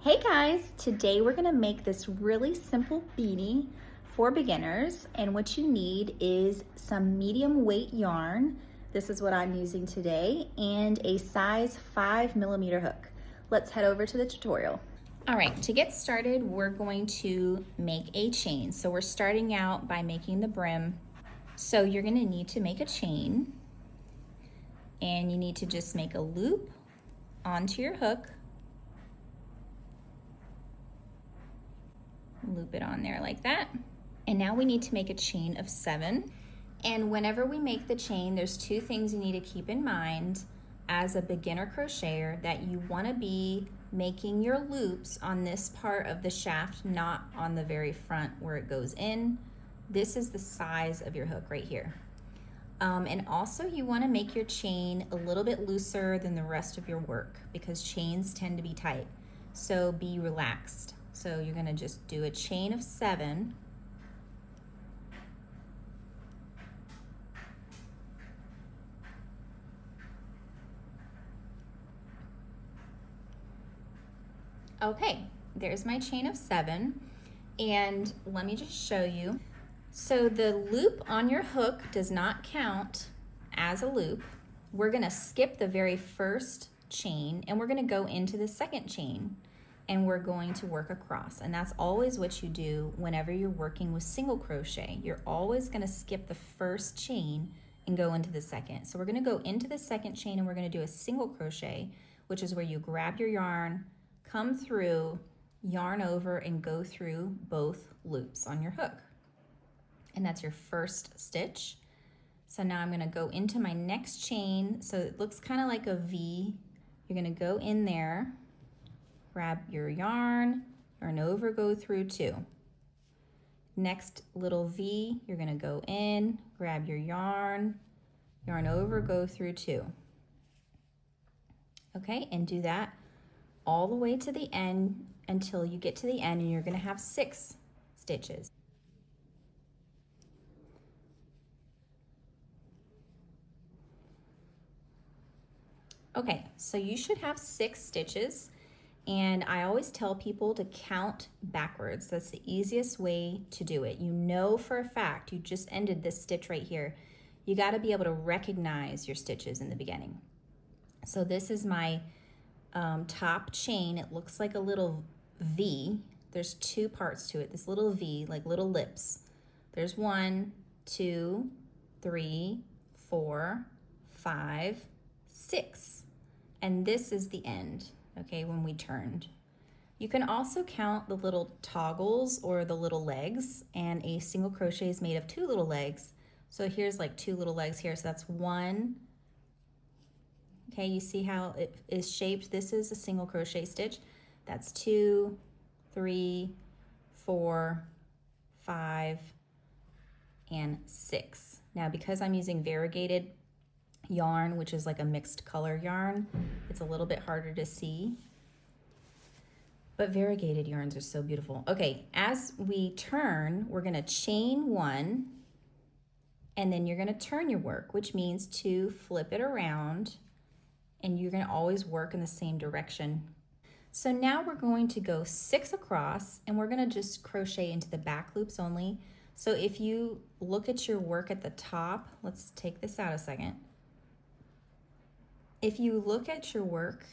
Hey guys, today we're gonna make this really simple beanie for beginners, and what you need is some medium weight yarn. This is what I'm using today, and a size 5mm hook. Let's head over to the tutorial. All right, to get started, we're going to make a chain. So we're starting out by making the brim. So you're gonna need to make a chain, and you need to just make a loop onto your hook. Loop it on there like that. And now we need to make a chain of 7. And whenever we make the chain, there's 2 things you need to keep in mind as a beginner crocheter, that you want to be making your loops on this part of the shaft, not on the very front where it goes in. This is the size of your hook right here. And also you want to make your chain a little bit looser than the rest of your work, because chains tend to be tight. So be relaxed. So you're going to just do a chain of 7. Okay, there's my chain of 7. And let me just show you. So the loop on your hook does not count as a loop. We're going to skip the very first chain and we're going to go into the second chain. And we're going to work across, and that's always what you do whenever you're working with single crochet. You're always going to skip the first chain and go into the second. So we're going to go into the second chain and we're going to do a single crochet, which is where you grab your yarn, come through, yarn over, and go through both loops on your hook. And that's your first stitch. So now I'm going to go into my next chain. So it looks kind of like a V. You're going to go in there, grab your yarn over, go through 2. Next little V, you're gonna go in, grab your yarn over, go through 2. Okay, and do that all the way to the end until you get to the end, and you're gonna have 6 stitches. Okay, so you should have 6 stitches. And I always tell people to count backwards. That's the easiest way to do it. You know for a fact, you just ended this stitch right here. You gotta be able to recognize your stitches in the beginning. So this is my top chain. It looks like a little V. There's 2 parts to it, this little V, like little lips. There's 1, 2, 3, 4, 5, 6. And this is the end. Okay, when we turned. You can also count the little toggles or the little legs, and a single crochet is made of 2 little legs. So here's like 2 little legs here, so that's 1. Okay, you see how it is shaped? This is a single crochet stitch. That's 2, 3, 4, 5, and 6. Now because I'm using variegated yarn, which is like a mixed color yarn, it's a little bit harder to see, but variegated yarns are so beautiful. Okay, as we turn, we're gonna chain 1, and then you're gonna turn your work, which means to flip it around, and you're gonna always work in the same direction. So now we're going to go 6 across, and we're gonna just crochet into the back loops only. So if you look at your work at the top, let's take this out a second. If you look at your work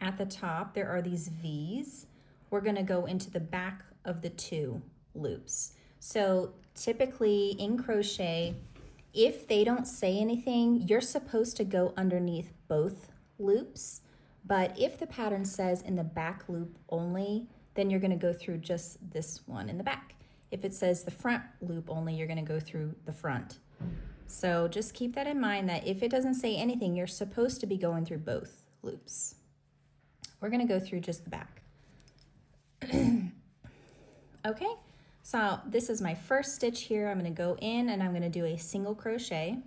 at the top, there are these V's. We're gonna go into the back of the 2 loops. So typically in crochet, if they don't say anything, you're supposed to go underneath both loops. But if the pattern says in the back loop only, then you're gonna go through just this one in the back. If it says the front loop only, you're gonna go through the front. So just keep that in mind, that if it doesn't say anything, you're supposed to be going through both loops. We're gonna go through just the back. Okay, so this is my first stitch here. I'm gonna go in and I'm gonna do a single crochet.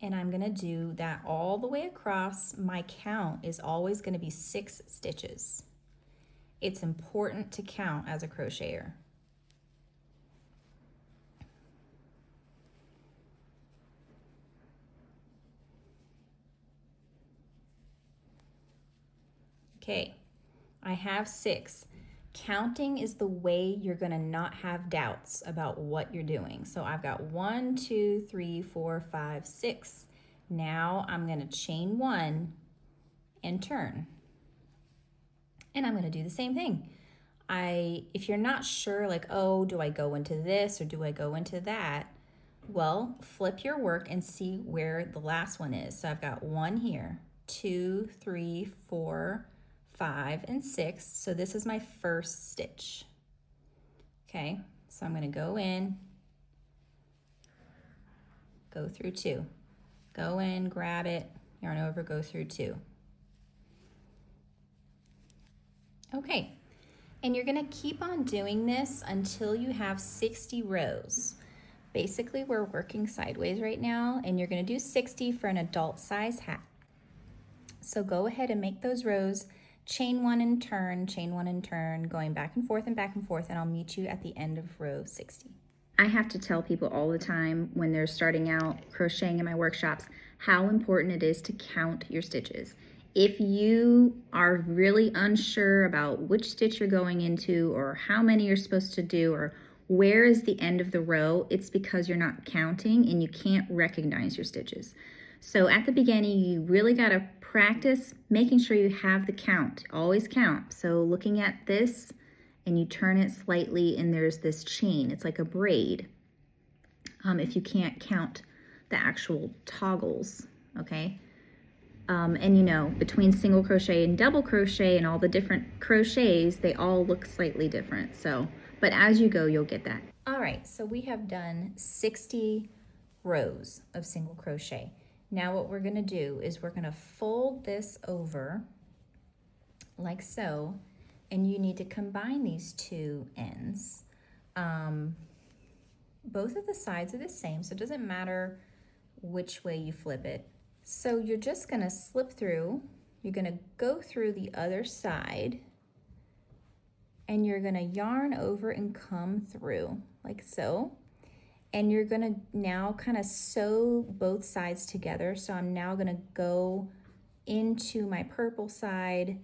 And I'm gonna do that all the way across. My count is always gonna be 6 stitches. It's important to count as a crocheter. Okay, I have 6. Counting is the way you're gonna not have doubts about what you're doing. So I've got 1, 2, 3, 4, 5, 6. Now I'm gonna chain 1 and turn. And I'm gonna do the same thing. If you're not sure, like, oh, do I go into this or do I go into that? Well, flip your work and see where the last one is. So I've got 1 here, 2, 3, 4, 5, and 6. So this is my first stitch. Okay, so I'm going to go in, go through 2. Go in, grab it, yarn over, go through 2. Okay, and you're going to keep on doing this until you have 60 rows. Basically, we're working sideways right now, and you're going to do 60 for an adult size hat. So go ahead and make those rows, chain 1 and turn, chain 1 and turn, going back and forth, and I'll meet you at the end of row 60. I have to tell people all the time when they're starting out crocheting in my workshops how important it is to count your stitches. If you are really unsure about which stitch you're going into or how many you're supposed to do or where is the end of the row, it's because you're not counting and you can't recognize your stitches. So at the beginning, you really got to practice making sure you have the count. Always count. So looking at this, and you turn it slightly, and there's this chain. It's like a braid. If you can't count the actual toggles, okay? And you know, between single crochet and double crochet and all the different crochets, they all look slightly different. So, but as you go, you'll get that. All right, so we have done 60 rows of single crochet. Now what we're gonna do is we're gonna fold this over like so, and you need to combine these 2 ends. Both of the sides are the same, so it doesn't matter which way you flip it. So you're just gonna slip through, you're gonna go through the other side, and you're gonna yarn over and come through like so. And you're gonna now kind of sew both sides together. So I'm now gonna go into my purple side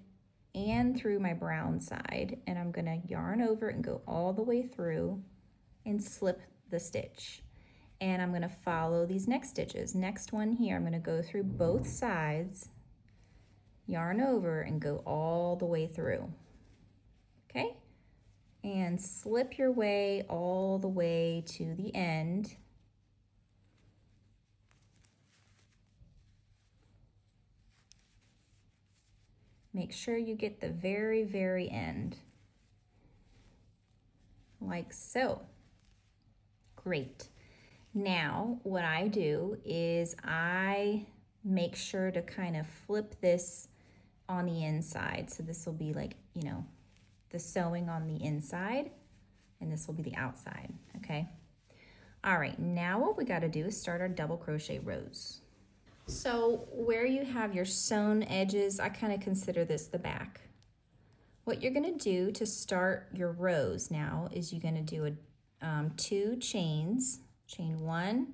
and through my brown side, and I'm gonna yarn over and go all the way through and slip the stitch. And I'm gonna follow these next stitches. Next one here, I'm gonna go through both sides, yarn over and go all the way through, okay? And slip your way all the way to the end. Make sure you get the very, very end, like so. Great. Now, what I do is I make sure to kind of flip this on the inside. So this will be like, you know, the sewing on the inside, and this will be the outside, okay? All right, now what we gotta do is start our double crochet rows. So where you have your sewn edges, I kind of consider this the back. What you're gonna do to start your rows now is you're gonna do 2 chains, chain 1,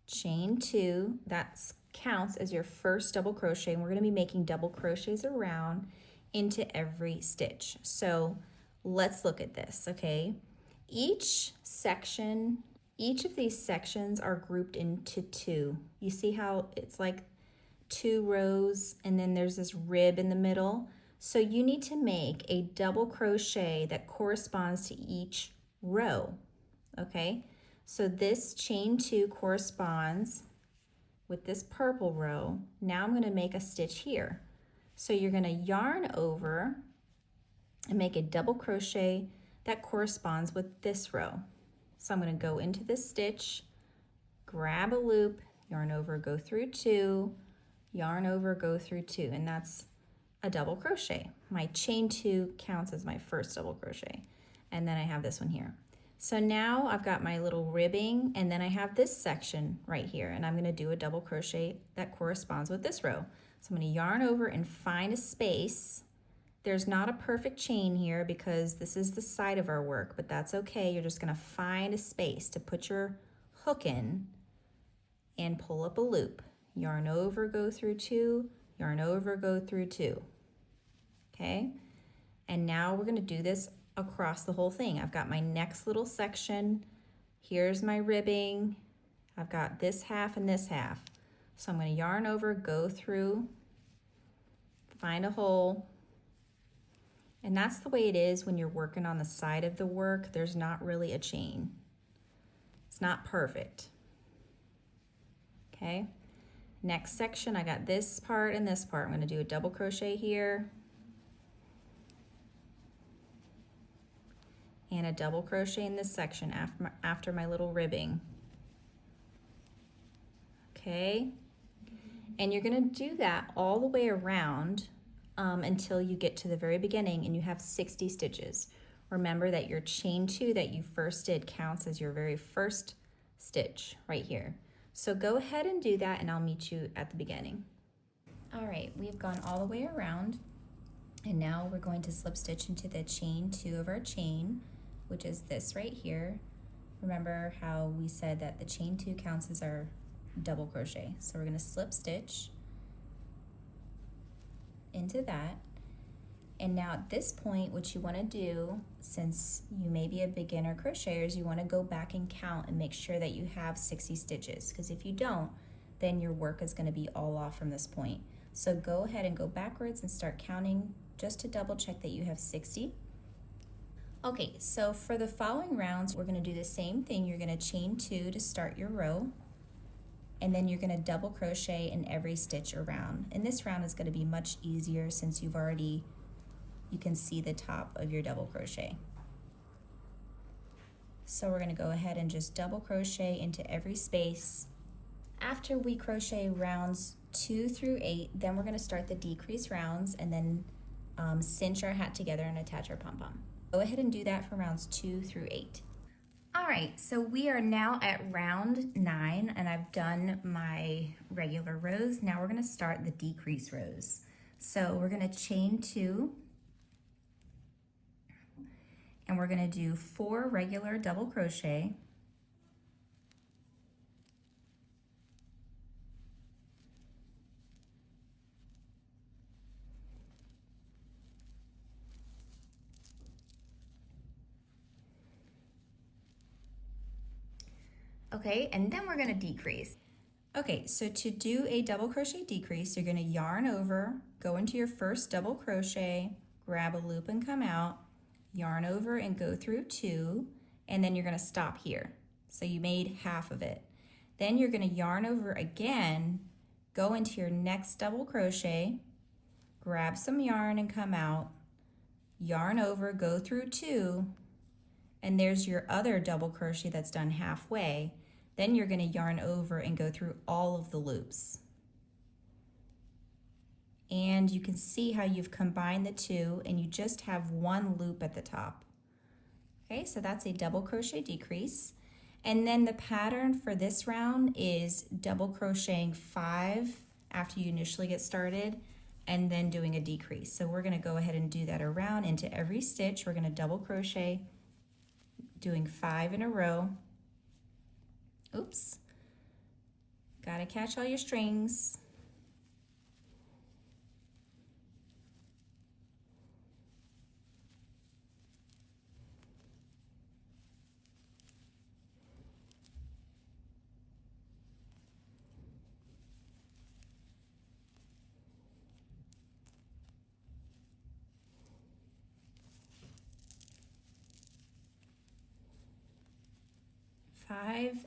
chain 2, that counts as your first double crochet, and we're gonna be making double crochets around into every stitch. So let's look at this, okay? Each of these sections are grouped into 2. You see how it's like 2 rows and then there's this rib in the middle? So you need to make a double crochet that corresponds to each row, okay? So this chain 2 corresponds with this purple row. Now I'm gonna make a stitch here. So you're gonna yarn over and make a double crochet that corresponds with this row. So I'm gonna go into this stitch, grab a loop, yarn over, go through 2, yarn over, go through 2, and that's a double crochet. My chain 2 counts as my first double crochet. And then I have this one here. So now I've got my little ribbing, and then I have this section right here, and I'm gonna do a double crochet that corresponds with this row. So I'm gonna yarn over and find a space. There's not a perfect chain here because this is the side of our work, but that's okay. You're just gonna find a space to put your hook in and pull up a loop. Yarn over, go through 2, yarn over, go through 2. And now we're gonna do this across the whole thing. I've got my next little section. Here's my ribbing. I've got this half and this half. So I'm gonna yarn over, go through, find a hole. And that's the way it is when you're working on the side of the work. There's not really a chain. It's not perfect. Okay, next section, I got this part and this part. I'm gonna do a double crochet here and a double crochet in this section after my little ribbing. Okay, and you're gonna do that all the way around until you get to the very beginning and you have 60 stitches. Remember that your chain 2 that you first did counts as your very first stitch right here. So go ahead and do that and I'll meet you at the beginning. All right, we've gone all the way around and now we're going to slip stitch into the chain 2 of our chain, which is this right here. Remember how we said that the chain 2 counts as our double crochet. So we're gonna slip stitch into that. And now at this point, what you wanna do, since you may be a beginner crocheter, is you wanna go back and count and make sure that you have 60 stitches. Because if you don't, then your work is gonna be all off from this point. So go ahead and go backwards and start counting just to double check that you have 60. Okay, so for the following rounds, we're gonna do the same thing. You're gonna chain 2 to start your row, and then you're gonna double crochet in every stitch around. And this round is gonna be much easier since you can see the top of your double crochet. So we're gonna go ahead and just double crochet into every space. After we crochet rounds 2 through 8, then we're gonna start the decrease rounds and then cinch our hat together and attach our pom-pom. Go ahead and do that for rounds 2 through 8. All right, so we are now at round 9 and I've done my regular rows. Now we're gonna start the decrease rows. So we're gonna chain 2 and we're gonna do 4 regular double crochet. Okay, and then we're gonna decrease. Okay, so to do a double crochet decrease, you're gonna yarn over, go into your first double crochet, grab a loop and come out, yarn over and go through 2, and then you're gonna stop here. So you made half of it. Then you're gonna yarn over again, go into your next double crochet, grab some yarn and come out, yarn over, go through 2, and there's your other double crochet that's done halfway. Then you're gonna yarn over and go through all of the loops. And you can see how you've combined the 2 and you just have 1 loop at the top. Okay, so that's a double crochet decrease. And then the pattern for this round is double crocheting 5 after you initially get started and then doing a decrease. So we're gonna go ahead and do that around into every stitch. We're gonna double crochet, doing 5 in a row. Oops, gotta catch all your strings.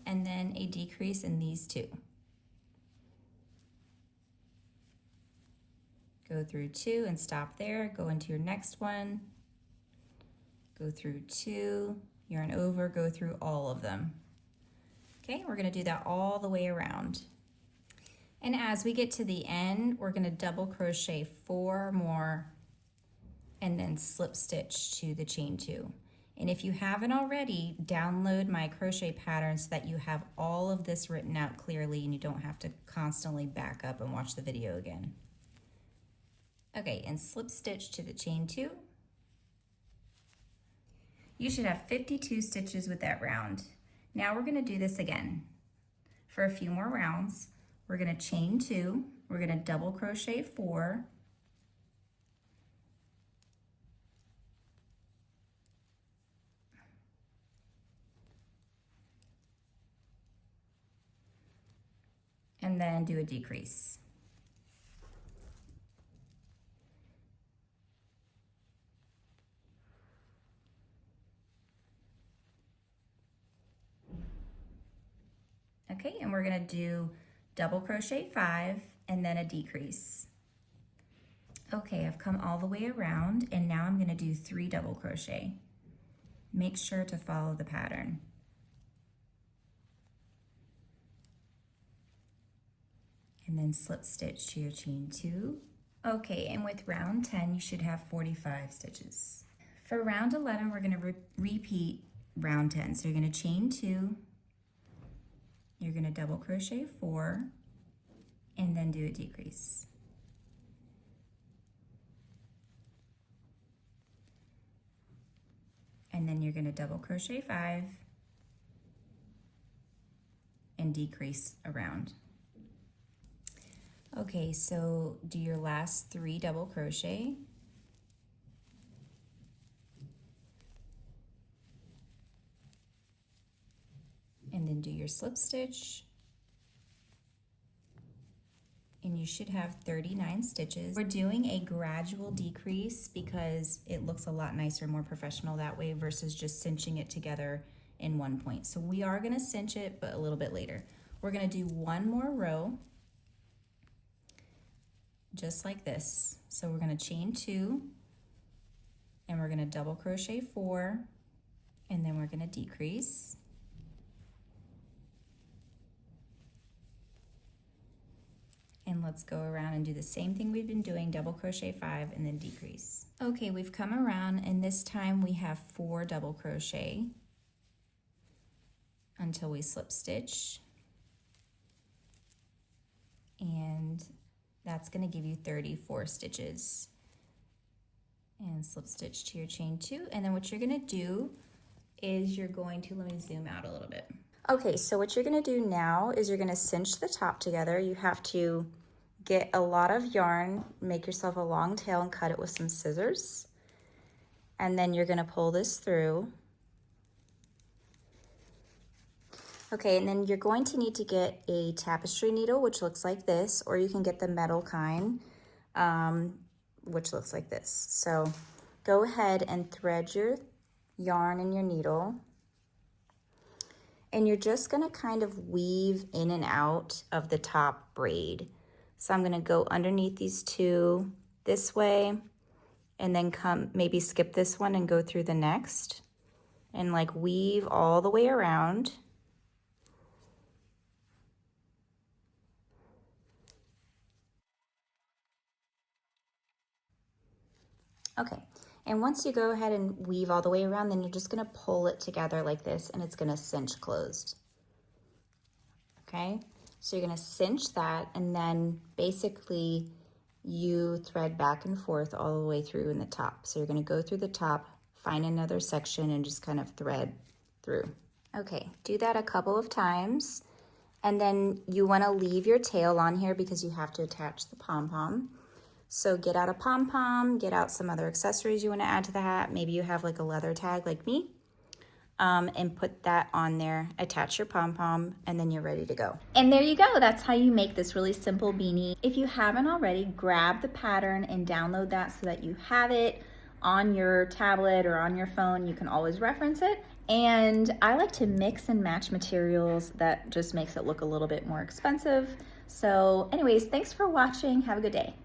And then a decrease in these 2. Go through 2 and stop there, go into your next one, go through 2, yarn over, go through all of them. Okay, we're gonna do that all the way around. And as we get to the end, we're gonna double crochet 4 more and then slip stitch to the chain 2. And if you haven't already, download my crochet pattern so that you have all of this written out clearly and you don't have to constantly back up and watch the video again. Okay, and slip stitch to the chain 2. You should have 52 stitches with that round. Now we're gonna do this again. For a few more rounds, we're gonna chain 2, we're gonna double crochet 4, and then do a decrease. Okay, and we're gonna do double crochet 5 and then a decrease. Okay, I've come all the way around and now I'm gonna do 3 double crochet. Make sure to follow the pattern. And then slip stitch to your chain 2. Okay, and with round 10, you should have 45 stitches. For round 11, we're gonna repeat round 10. So you're gonna chain 2, you're gonna double crochet 4, and then do a decrease. And then you're gonna double crochet 5 and decrease around. Okay, so do your last 3 double crochet. And then do your slip stitch. And you should have 39 stitches. We're doing a gradual decrease because it looks a lot nicer, more professional that way versus just cinching it together in one point. So we are gonna cinch it, but a little bit later. We're gonna do 1 more row, just like this. So we're gonna chain 2, and we're gonna double crochet 4, and then we're gonna decrease. And let's go around and do the same thing we've been doing, double crochet 5 and then decrease. Okay, we've come around and this time we have 4 double crochet until we slip stitch. And that's gonna give you 34 stitches. And slip stitch to your chain 2. And then what you're gonna do is you're going to, let me zoom out a little bit. Okay, so what you're gonna do now is you're gonna cinch the top together. You have to get a lot of yarn, make yourself a long tail and cut it with some scissors. And then you're gonna pull this through. Okay, and then you're going to need to get a tapestry needle, which looks like this, or you can get the metal kind, which looks like this. So go ahead and thread your yarn and your needle. And you're just gonna kind of weave in and out of the top braid. So I'm gonna go underneath these 2 this way, and then come, maybe skip this one and go through the next, and like weave all the way around. Okay, and once you go ahead and weave all the way around, then you're just gonna pull it together like this and it's gonna cinch closed. Okay, so you're gonna cinch that and then basically you thread back and forth all the way through in the top. So you're gonna go through the top, find another section and just kind of thread through. Okay, do that a couple of times. And then you wanna leave your tail on here because you have to attach the pom-pom. So get out a pom-pom, get out some other accessories you want to add to the hat. Maybe you have like a leather tag like me, and put that on there, attach your pom-pom, and then you're ready to go. And there you go. That's how you make this really simple beanie. If you haven't already, grab the pattern and download that so that you have it on your tablet or on your phone. You can always reference it. And I like to mix and match materials. That just makes it look a little bit more expensive. So anyways, thanks for watching. Have a good day.